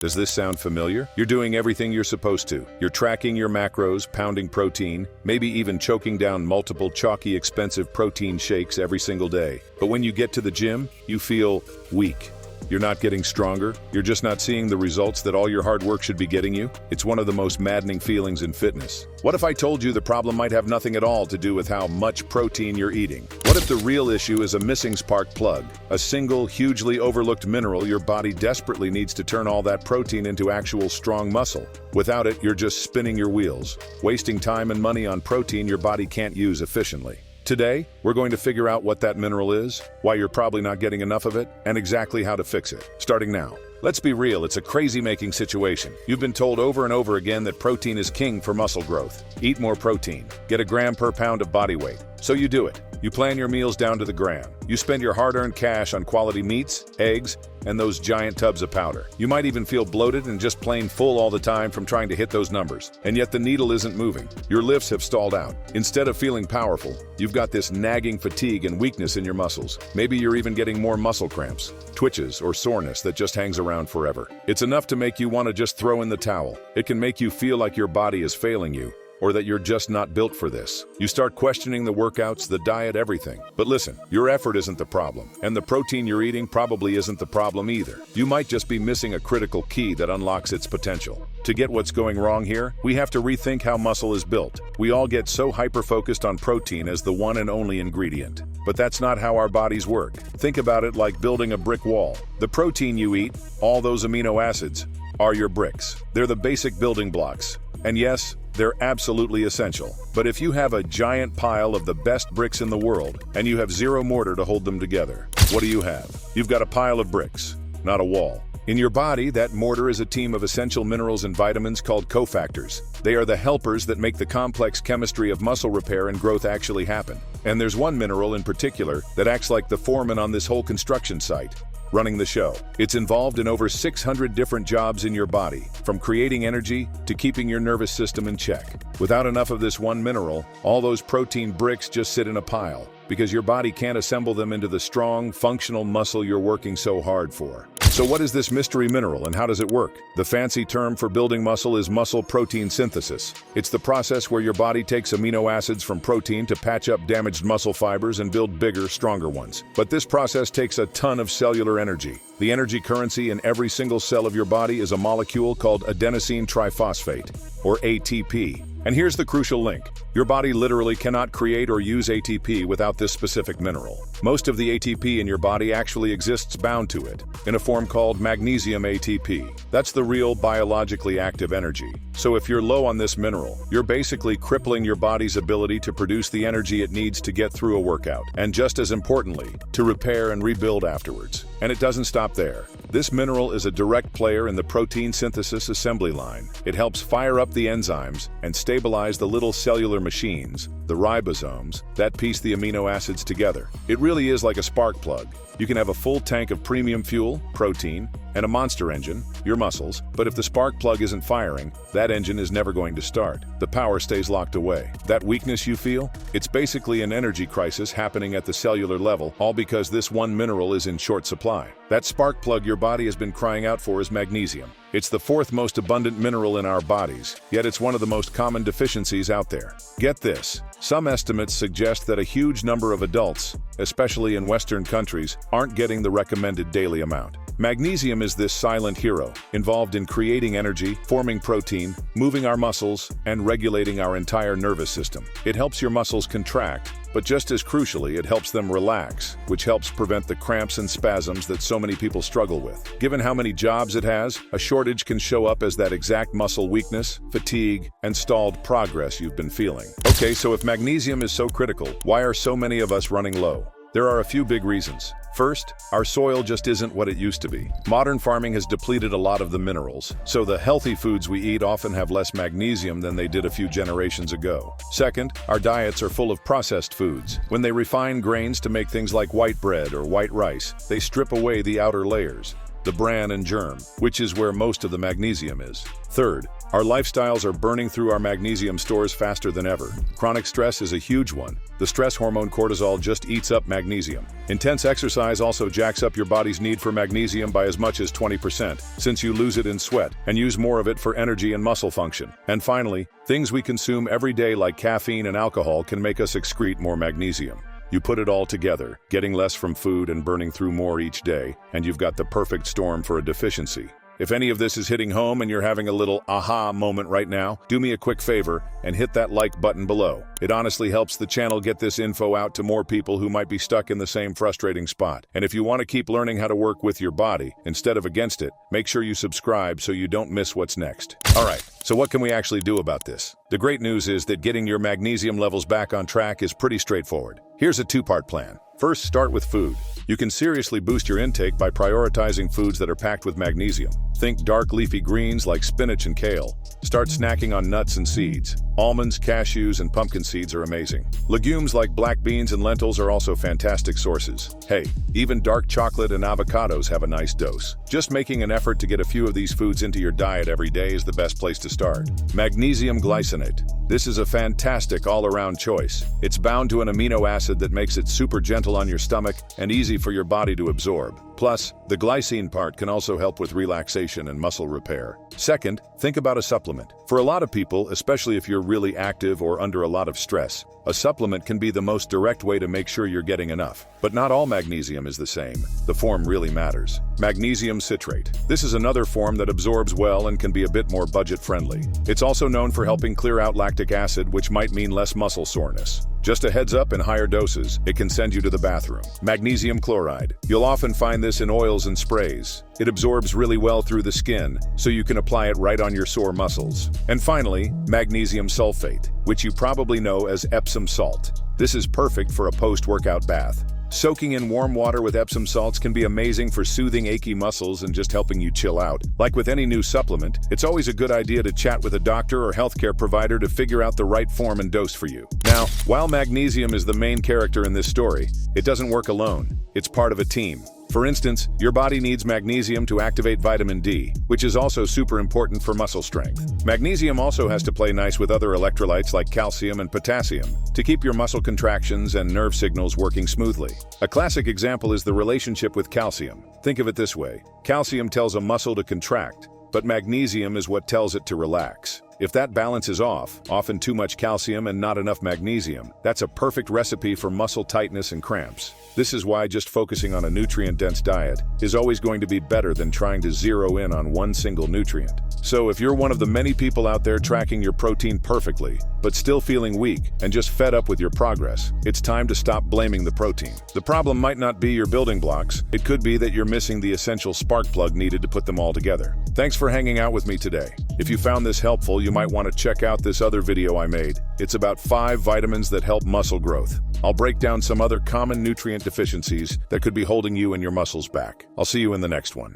Does this sound familiar? You're doing everything you're supposed to. You're tracking your macros, pounding protein, maybe even choking down multiple chalky, expensive protein shakes every single day. But when you get to the gym, you feel weak. You're not getting stronger. You're just not seeing the results that all your hard work should be getting you. It's one of the most maddening feelings in fitness. What if I told you the problem might have nothing at all to do with how much protein you're eating? What if the real issue is a missing spark plug, a single, hugely overlooked mineral your body desperately needs to turn all that protein into actual strong muscle? Without it, you're just spinning your wheels, wasting time and money on protein your body can't use efficiently. Today, we're going to figure out what that mineral is, why you're probably not getting enough of it, and exactly how to fix it. Starting now. Let's be real, it's a crazy-making situation. You've been told over and over again that protein is king for muscle growth. Eat more protein. Get a gram per pound of body weight. So you do it. You plan your meals down to the gram. You spend your hard-earned cash on quality meats, eggs, and those giant tubs of powder. You might even feel bloated and just plain full all the time from trying to hit those numbers. And yet the needle isn't moving. Your lifts have stalled out. Instead of feeling powerful, you've got this nagging fatigue and weakness in your muscles. Maybe you're even getting more muscle cramps, twitches, or soreness that just hangs around forever. It's enough to make you want to just throw in the towel. It can make you feel like your body is failing you, or that you're just not built for this. You start questioning the workouts, the diet, everything. But listen, your effort isn't the problem, and the protein you're eating probably isn't the problem either. You might just be missing a critical key that unlocks its potential. To get what's going wrong here, we have to rethink how muscle is built. We all get so hyper-focused on protein as the one and only ingredient. But that's not how our bodies work. Think about it like building a brick wall. The protein you eat, all those amino acids, are your bricks. They're the basic building blocks. And yes, they're absolutely essential. But if you have a giant pile of the best bricks in the world, and you have zero mortar to hold them together, what do you have? You've got a pile of bricks, not a wall. In your body, that mortar is a team of essential minerals and vitamins called cofactors. They are the helpers that make the complex chemistry of muscle repair and growth actually happen. And there's one mineral in particular that acts like the foreman on this whole construction site, running the show. It's involved in over 600 different jobs in your body, from creating energy to keeping your nervous system in check. Without enough of this one mineral, all those protein bricks just sit in a pile, because your body can't assemble them into the strong, functional muscle you're working so hard for. So what is this mystery mineral and how does it work? The fancy term for building muscle is muscle protein synthesis. It's the process where your body takes amino acids from protein to patch up damaged muscle fibers and build bigger, stronger ones. But this process takes a ton of cellular energy. The energy currency in every single cell of your body is a molecule called adenosine triphosphate, or ATP. And here's the crucial link. Your body literally cannot create or use ATP without this specific mineral. Most of the ATP in your body actually exists bound to it, in a form called magnesium ATP. That's the real biologically active energy. So if you're low on this mineral, you're basically crippling your body's ability to produce the energy it needs to get through a workout, and just as importantly, to repair and rebuild afterwards. And it doesn't stop there. This mineral is a direct player in the protein synthesis assembly line. It helps fire up the enzymes and stabilize the little cellular machines, the ribosomes, that piece the amino acids together. It really is like a spark plug. You can have a full tank of premium fuel, protein, and a monster engine, your muscles, but if the spark plug isn't firing, that engine is never going to start. The power stays locked away. That weakness you feel? It's basically an energy crisis happening at the cellular level, all because this one mineral is in short supply. That spark plug your body has been crying out for is magnesium. It's the fourth most abundant mineral in our bodies, yet it's one of the most common deficiencies out there. Get this. Some estimates suggest that a huge number of adults, especially in Western countries, aren't getting the recommended daily amount. Magnesium is this silent hero, involved in creating energy, forming protein, moving our muscles, and regulating our entire nervous system. It helps your muscles contract, but just as crucially, it helps them relax, which helps prevent the cramps and spasms that so many people struggle with. Given how many jobs it has, a shortage can show up as that exact muscle weakness, fatigue, and stalled progress you've been feeling. Okay, so if magnesium is so critical, why are so many of us running low? There are a few big reasons. First, our soil just isn't what it used to be. Modern farming has depleted a lot of the minerals, so the healthy foods we eat often have less magnesium than they did a few generations ago. Second, our diets are full of processed foods. When they refine grains to make things like white bread or white rice, they strip away the outer layers, the bran and germ, which is where most of the magnesium is. Third, our lifestyles are burning through our magnesium stores faster than ever. Chronic stress is a huge one. The stress hormone cortisol just eats up magnesium. Intense exercise also jacks up your body's need for magnesium by as much as 20%, since you lose it in sweat and use more of it for energy and muscle function. And finally, things we consume every day like caffeine and alcohol can make us excrete more magnesium. You put it all together, getting less from food and burning through more each day, and you've got the perfect storm for a deficiency. If any of this is hitting home and you're having a little aha moment right now, do me a quick favor and hit that like button below. It honestly helps the channel get this info out to more people who might be stuck in the same frustrating spot. And if you want to keep learning how to work with your body instead of against it, make sure you subscribe so you don't miss what's next. Alright, so what can we actually do about this? The great news is that getting your magnesium levels back on track is pretty straightforward. Here's a two-part plan. First, start with food. You can seriously boost your intake by prioritizing foods that are packed with magnesium. Think dark leafy greens like spinach and kale. Start snacking on nuts and seeds. Almonds, cashews, and pumpkin seeds are amazing. Legumes like black beans and lentils are also fantastic sources. Hey, even dark chocolate and avocados have a nice dose. Just making an effort to get a few of these foods into your diet every day is the best place to start. Magnesium glycinate. This is a fantastic all-around choice. It's bound to an amino acid that makes it super gentle on your stomach and easy for your body to absorb. Plus, the glycine part can also help with relaxation and muscle repair. Second, think about a supplement. For a lot of people, especially if you're really active or under a lot of stress, a supplement can be the most direct way to make sure you're getting enough. But not all magnesium is the same. The form really matters. Magnesium citrate. This is another form that absorbs well and can be a bit more budget-friendly. It's also known for helping clear out lactic acid, which might mean less muscle soreness. Just a heads up, in higher doses, it can send you to the bathroom. Magnesium chloride. You'll often find this in oils and sprays. It absorbs really well through the skin, so you can apply it right on your sore muscles. And finally, magnesium sulfate, which you probably know as Epsom salt. This is perfect for a post-workout bath. Soaking in warm water with Epsom salts can be amazing for soothing achy muscles and just helping you chill out. Like with any new supplement, it's always a good idea to chat with a doctor or healthcare provider to figure out the right form and dose for you. Now, while magnesium is the main character in this story, it doesn't work alone. It's part of a team. For instance, your body needs magnesium to activate vitamin D, which is also super important for muscle strength. Magnesium also has to play nice with other electrolytes like calcium and potassium to keep your muscle contractions and nerve signals working smoothly. A classic example is the relationship with calcium. Think of it this way: calcium tells a muscle to contract, but magnesium is what tells it to relax. If that balance is off, often too much calcium and not enough magnesium, that's a perfect recipe for muscle tightness and cramps. This is why just focusing on a nutrient-dense diet is always going to be better than trying to zero in on one single nutrient. So if you're one of the many people out there tracking your protein perfectly, but still feeling weak and just fed up with your progress, it's time to stop blaming the protein. The problem might not be your building blocks. It could be that you're missing the essential spark plug needed to put them all together. Thanks for hanging out with me today. If you found this helpful, you might want to check out this other video I made. It's about 5 vitamins that help muscle growth. I'll break down some other common nutrient deficiencies that could be holding you and your muscles back. I'll see you in the next one.